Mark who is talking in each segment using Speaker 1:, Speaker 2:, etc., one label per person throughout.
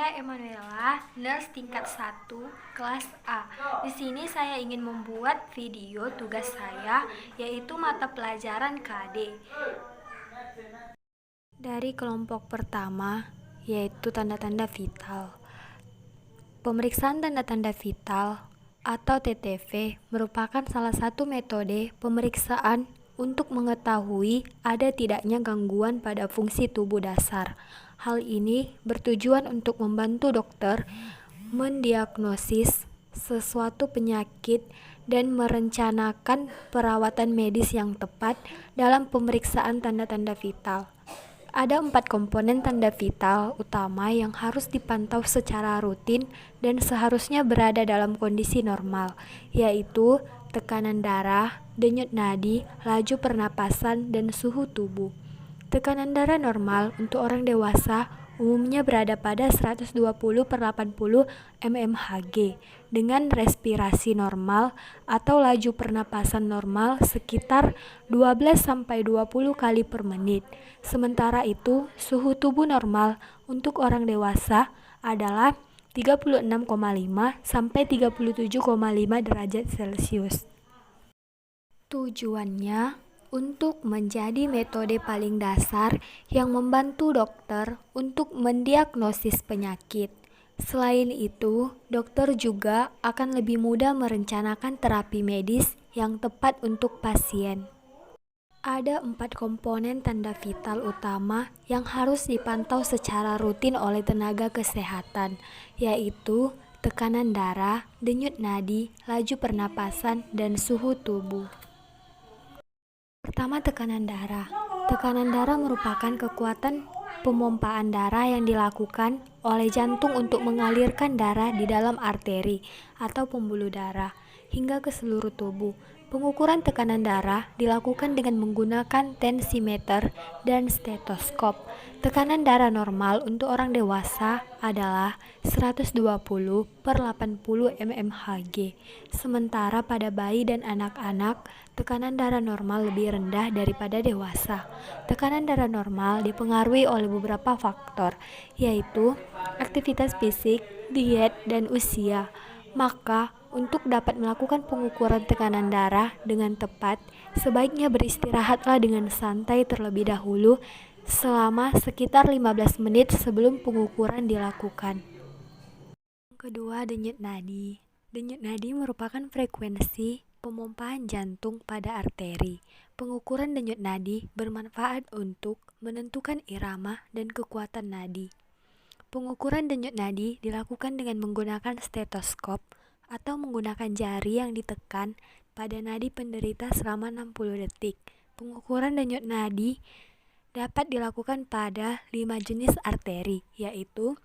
Speaker 1: Saya Emanuela, nurse tingkat 1, kelas A. Di sini saya ingin membuat video tugas saya, yaitu mata pelajaran KD. Dari kelompok pertama, yaitu tanda-tanda vital. Pemeriksaan tanda-tanda vital atau TTV merupakan salah satu metode pemeriksaan untuk mengetahui ada tidaknya gangguan pada fungsi tubuh dasar. Hal ini bertujuan untuk membantu dokter mendiagnosis sesuatu penyakit dan merencanakan perawatan medis yang tepat dalam pemeriksaan tanda-tanda vital. Ada 4 komponen tanda vital utama yang harus dipantau secara rutin dan seharusnya berada dalam kondisi normal, yaitu tekanan darah, denyut nadi, laju pernapasan, dan suhu tubuh. Tekanan darah normal untuk orang dewasa umumnya berada pada 120/80 mmHg dengan respirasi normal atau laju pernapasan normal sekitar 12-20 kali per menit. Sementara itu, suhu tubuh normal untuk orang dewasa adalah 36,5-37,5 derajat Celcius. Tujuannya untuk menjadi metode paling dasar yang membantu dokter untuk mendiagnosis penyakit. Selain itu, dokter juga akan lebih mudah merencanakan terapi medis yang tepat untuk pasien. Ada 4 komponen tanda vital utama yang harus dipantau secara rutin oleh tenaga kesehatan, yaitu tekanan darah, denyut nadi, laju pernapasan, dan suhu tubuh. Pertama, tekanan darah. Tekanan darah merupakan kekuatan pemompaan darah yang dilakukan oleh jantung untuk mengalirkan darah di dalam arteri atau pembuluh darah hingga ke seluruh tubuh. Pengukuran tekanan darah dilakukan dengan menggunakan tensimeter dan stetoskop. Tekanan darah normal untuk orang dewasa adalah 120/80 mmHg. Sementara pada bayi dan anak-anak, tekanan darah normal lebih rendah daripada dewasa. Tekanan darah normal dipengaruhi oleh beberapa faktor, yaitu aktivitas fisik, diet, dan usia. Maka, untuk dapat melakukan pengukuran tekanan darah dengan tepat, sebaiknya beristirahatlah dengan santai terlebih dahulu selama sekitar 15 menit sebelum pengukuran dilakukan. Kedua, denyut nadi. Denyut nadi merupakan frekuensi pemompaan jantung pada arteri. Pengukuran denyut nadi bermanfaat untuk menentukan irama dan kekuatan nadi. Pengukuran denyut nadi dilakukan dengan menggunakan stetoskop atau menggunakan jari yang ditekan pada nadi penderita selama 60 detik. Pengukuran denyut nadi dapat dilakukan pada 5 jenis arteri, yaitu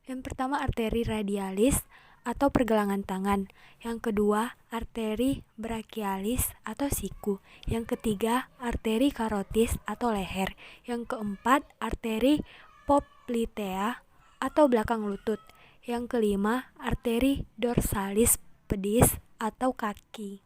Speaker 1: yang pertama arteri radialis atau pergelangan tangan, yang kedua arteri brachialis atau siku, yang ketiga arteri karotis atau leher, yang keempat arteri poplitea atau belakang lutut, yang kelima arteri dorsalis pedis atau kaki.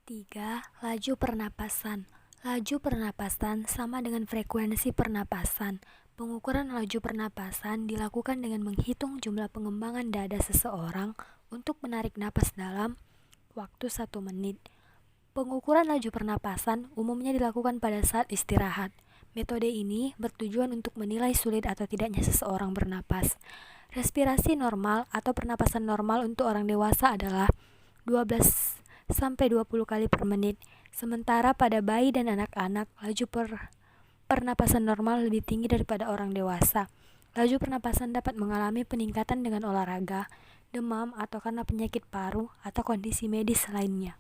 Speaker 1: Ketiga, laju pernapasan. Laju pernapasan sama dengan frekuensi pernapasan. Pengukuran laju pernapasan dilakukan dengan menghitung jumlah pengembangan dada seseorang untuk menarik napas dalam waktu 1 menit. Pengukuran laju pernapasan umumnya dilakukan pada saat istirahat. Metode ini bertujuan untuk menilai sulit atau tidaknya seseorang bernapas. Respirasi normal atau pernapasan normal untuk orang dewasa adalah 12-20 kali per menit. Sementara pada bayi dan anak-anak, laju pernapasan normal lebih tinggi daripada orang dewasa. Laju pernapasan dapat mengalami peningkatan dengan olahraga, demam, atau karena penyakit paru atau kondisi medis lainnya.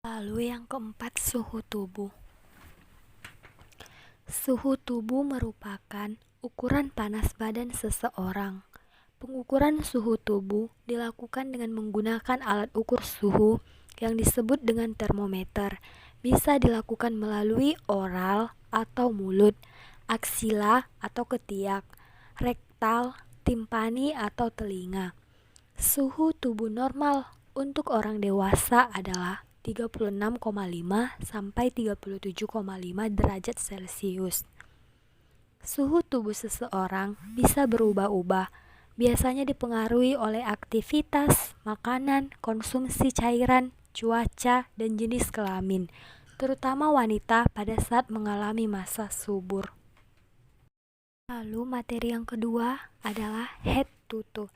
Speaker 1: Lalu yang keempat, suhu tubuh. Suhu tubuh merupakan ukuran panas badan seseorang. Pengukuran suhu tubuh dilakukan dengan menggunakan alat ukur suhu yang disebut dengan termometer. Bisa dilakukan melalui oral atau mulut, aksila atau ketiak, rektal, timpani atau telinga. Suhu tubuh normal untuk orang dewasa adalah 36,5 sampai 37,5 derajat Celcius. Suhu tubuh seseorang bisa berubah-ubah, biasanya dipengaruhi oleh aktivitas, makanan, konsumsi cairan, cuaca, dan jenis kelamin, terutama wanita pada saat mengalami masa subur. Lalu materi yang kedua adalah head to toe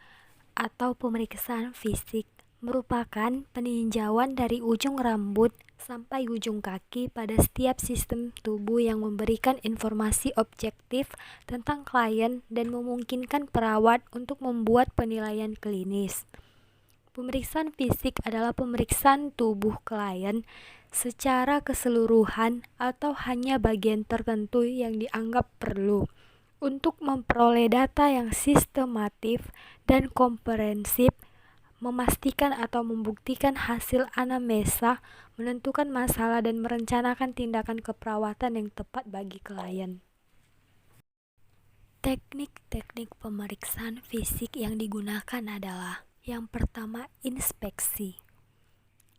Speaker 1: atau pemeriksaan fisik, merupakan peninjauan dari ujung rambut sampai ujung kaki pada setiap sistem tubuh yang memberikan informasi objektif tentang klien dan memungkinkan perawat untuk membuat penilaian klinis. Pemeriksaan fisik adalah pemeriksaan tubuh klien secara keseluruhan atau hanya bagian tertentu yang dianggap perlu untuk memperoleh data yang sistematif dan komprehensif, memastikan atau membuktikan hasil anamnesa, menentukan masalah dan merencanakan tindakan keperawatan yang tepat bagi klien. Teknik-teknik pemeriksaan fisik yang digunakan adalah: yang pertama, inspeksi.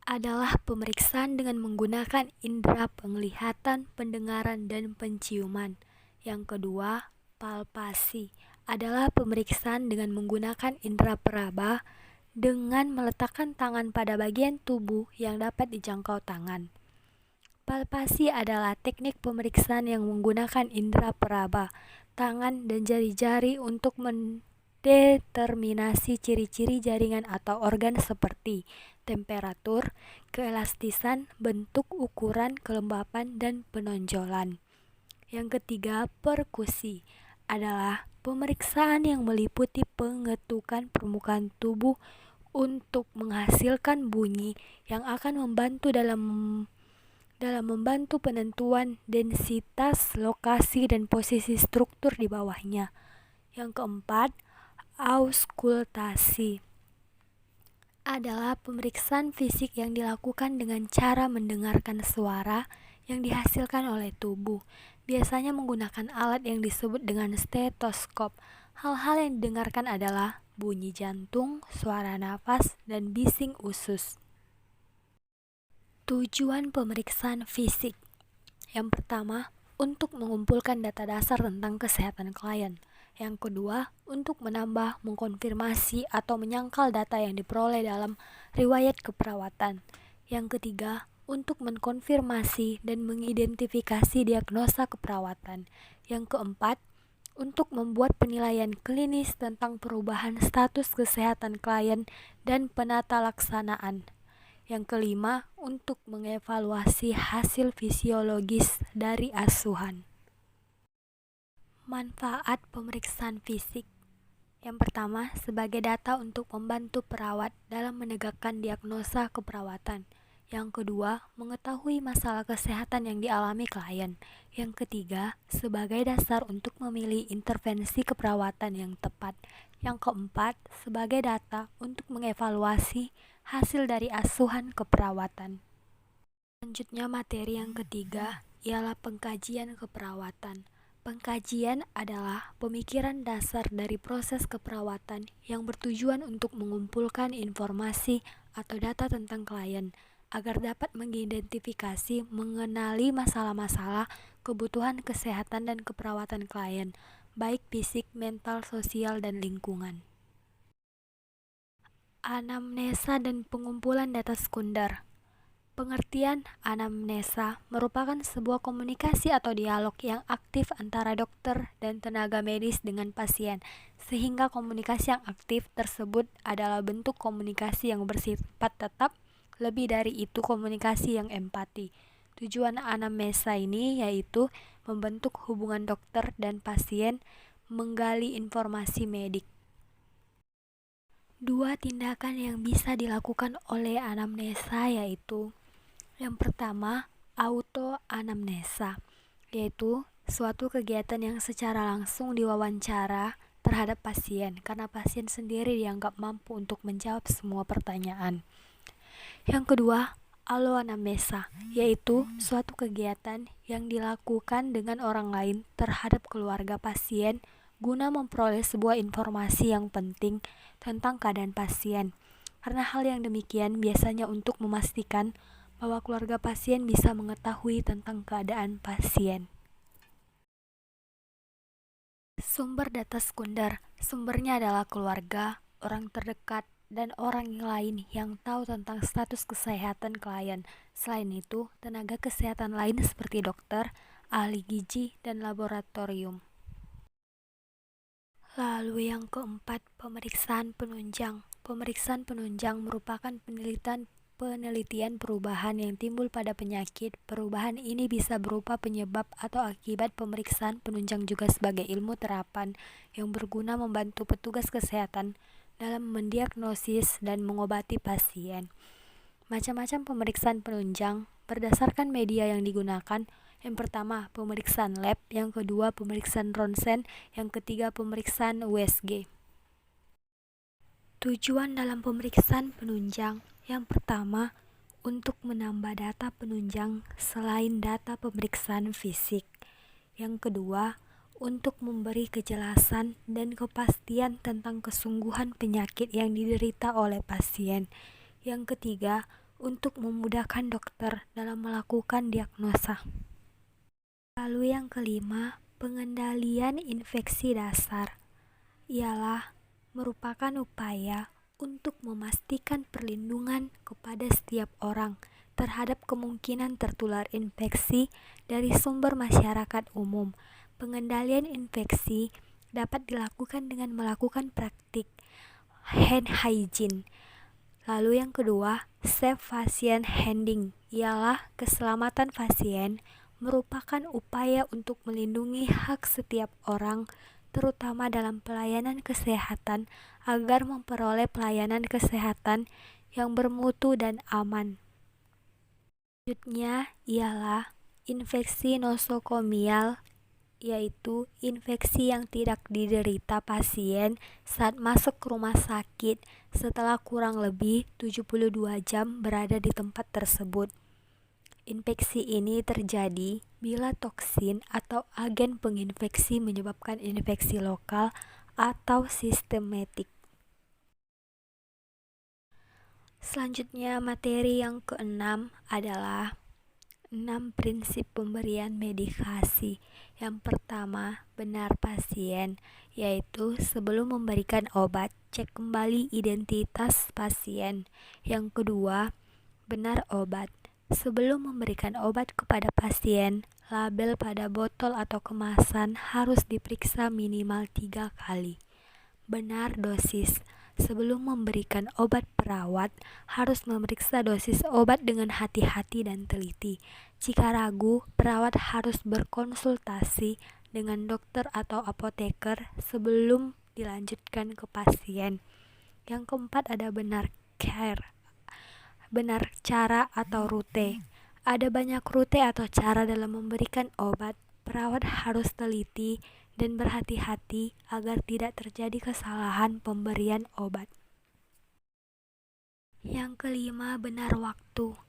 Speaker 1: Adalah pemeriksaan dengan menggunakan indera penglihatan, pendengaran, dan penciuman. Yang kedua, palpasi. Adalah pemeriksaan dengan menggunakan indera peraba dengan meletakkan tangan pada bagian tubuh yang dapat dijangkau tangan. Palpasi adalah teknik pemeriksaan yang menggunakan indera peraba, tangan, dan jari-jari untuk mendeterminasi ciri-ciri jaringan atau organ seperti temperatur, keelastisan, bentuk, ukuran, kelembapan, dan penonjolan. Yang ketiga, perkusi adalah pemeriksaan yang meliputi pengetukan permukaan tubuh untuk menghasilkan bunyi yang akan membantu dalam membantu penentuan densitas, lokasi, dan posisi struktur di bawahnya. Yang keempat, auskultasi adalah pemeriksaan fisik yang dilakukan dengan cara mendengarkan suara yang dihasilkan oleh tubuh, biasanya menggunakan alat yang disebut dengan stetoskop. Hal-hal yang didengarkan adalah bunyi jantung, suara nafas, dan bising usus. Tujuan pemeriksaan fisik: yang pertama, untuk mengumpulkan data dasar tentang kesehatan klien. Yang kedua, untuk menambah, mengkonfirmasi, atau menyangkal data yang diperoleh dalam riwayat keperawatan. Yang ketiga, untuk mengkonfirmasi dan mengidentifikasi diagnosa keperawatan. Yang keempat, untuk membuat penilaian klinis tentang perubahan status kesehatan klien dan penata laksanaan. Yang kelima, untuk mengevaluasi hasil fisiologis dari asuhan. Manfaat pemeriksaan fisik: yang pertama, sebagai data untuk membantu perawat dalam menegakkan diagnosa keperawatan. Yang kedua, mengetahui masalah kesehatan yang dialami klien. Yang ketiga, sebagai dasar untuk memilih intervensi keperawatan yang tepat. Yang keempat, sebagai data untuk mengevaluasi hasil dari asuhan keperawatan. Selanjutnya, materi yang ketiga ialah pengkajian keperawatan. Pengkajian adalah pemikiran dasar dari proses keperawatan yang bertujuan untuk mengumpulkan informasi atau data tentang klien agar dapat mengidentifikasi, mengenali masalah-masalah, kebutuhan kesehatan dan keperawatan klien, baik fisik, mental, sosial, dan lingkungan. Anamnesa dan pengumpulan data sekunder. Pengertian anamnesa merupakan sebuah komunikasi atau dialog yang aktif antara dokter dan tenaga medis dengan pasien, sehingga komunikasi yang aktif tersebut adalah bentuk komunikasi yang bersifat tetap, lebih dari itu komunikasi yang empati. Tujuan anamnesa ini yaitu membentuk hubungan dokter dan pasien, menggali informasi medik. Dua tindakan yang bisa dilakukan oleh anamnesa yaitu: yang pertama, auto-anamnesa, yaitu suatu kegiatan yang secara langsung diwawancara terhadap pasien, karena pasien sendiri dianggap mampu untuk menjawab semua pertanyaan. Yang kedua, aloanamnesa, yaitu suatu kegiatan yang dilakukan dengan orang lain terhadap keluarga pasien guna memperoleh sebuah informasi yang penting tentang keadaan pasien. Karena hal yang demikian biasanya untuk memastikan bahwa keluarga pasien bisa mengetahui tentang keadaan pasien. Sumber data sekunder. Sumbernya adalah keluarga, orang terdekat, dan orang lain yang tahu tentang status kesehatan klien. Selain itu, tenaga kesehatan lain seperti dokter, ahli gizi, dan laboratorium. Lalu yang keempat, pemeriksaan penunjang. Pemeriksaan penunjang merupakan penelitian perubahan yang timbul pada penyakit. Perubahan ini bisa berupa penyebab atau akibat. Pemeriksaan penunjang juga sebagai ilmu terapan yang berguna membantu petugas kesehatan dalam mendiagnosis dan mengobati pasien. Macam-macam pemeriksaan penunjang berdasarkan media yang digunakan. Yang pertama, pemeriksaan lab, yang kedua, pemeriksaan ronsen, yang ketiga, pemeriksaan USG. Tujuan dalam pemeriksaan penunjang. Yang pertama, untuk menambah data penunjang selain data pemeriksaan fisik. Yang kedua, untuk memberi kejelasan dan kepastian tentang kesungguhan penyakit yang diderita oleh pasien. Yang ketiga, untuk memudahkan dokter dalam melakukan diagnosa. Lalu yang kelima, pengendalian infeksi dasar ialah merupakan upaya untuk memastikan perlindungan kepada setiap orang terhadap kemungkinan tertular infeksi dari sumber masyarakat umum. Pengendalian infeksi dapat dilakukan dengan melakukan praktik hand hygiene. Lalu yang kedua, safe patient handling ialah keselamatan pasien merupakan upaya untuk melindungi hak setiap orang, terutama dalam pelayanan kesehatan, agar memperoleh pelayanan kesehatan yang bermutu dan aman. Selanjutnya ialah infeksi nosokomial, yaitu infeksi yang tidak diderita pasien saat masuk ke rumah sakit setelah kurang lebih 72 jam berada di tempat tersebut. Infeksi ini terjadi bila toksin atau agen penginfeksi menyebabkan infeksi lokal atau sistematik. Selanjutnya, materi yang keenam adalah 6 prinsip pemberian medikasi. Yang pertama, benar pasien, yaitu sebelum memberikan obat, cek kembali identitas pasien. Yang kedua, benar obat. Sebelum memberikan obat kepada pasien, label pada botol atau kemasan harus diperiksa minimal 3 kali. Benar dosis. Sebelum memberikan obat, perawat harus memeriksa dosis obat dengan hati-hati dan teliti. Jika ragu, perawat harus berkonsultasi dengan dokter atau apoteker sebelum dilanjutkan ke pasien. Yang keempat ada benar care. Benar cara atau rute. Ada banyak rute atau cara dalam memberikan obat. Perawat harus teliti dan berhati-hati agar tidak terjadi kesalahan pemberian obat. Yang kelima, benar waktu.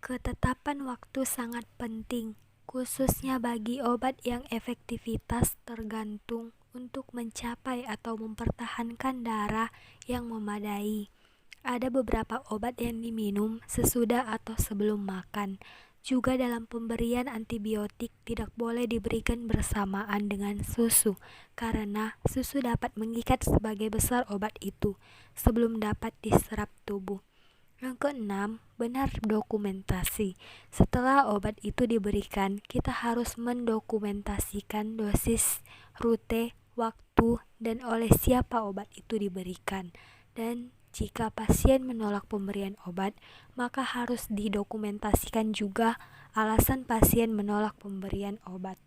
Speaker 1: Ketetapan waktu sangat penting, khususnya bagi obat yang efektivitas tergantung untuk mencapai atau mempertahankan darah yang memadai. Ada beberapa obat yang diminum sesudah atau sebelum makan. Juga dalam pemberian antibiotik tidak boleh diberikan bersamaan dengan susu, karena susu dapat mengikat sebagai besar obat itu sebelum dapat diserap tubuh. Yang keenam, benar dokumentasi. Setelah obat itu diberikan, kita harus mendokumentasikan dosis, rute, waktu, dan oleh siapa obat itu diberikan. Dan jika pasien menolak pemberian obat, maka harus didokumentasikan juga alasan pasien menolak pemberian obat.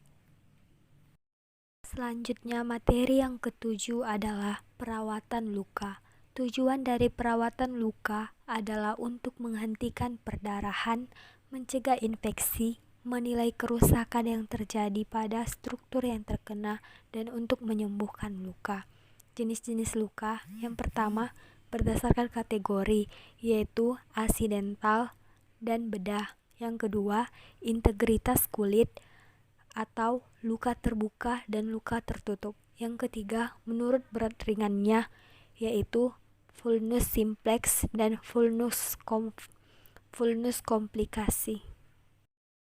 Speaker 1: Selanjutnya, materi yang ketujuh adalah perawatan luka. Tujuan dari perawatan luka adalah untuk menghentikan perdarahan, mencegah infeksi, menilai kerusakan yang terjadi pada struktur yang terkena, dan untuk menyembuhkan luka. Jenis-jenis luka, yang pertama, berdasarkan kategori, yaitu aksidental dan bedah. Yang kedua, integritas kulit atau luka terbuka dan luka tertutup. Yang ketiga, menurut berat ringannya, yaitu vulnus simplex dan vulnus komplikasi.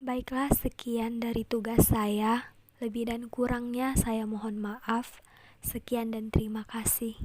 Speaker 1: Baiklah, sekian dari tugas saya. Lebih dan kurangnya saya mohon maaf. Sekian dan terima kasih.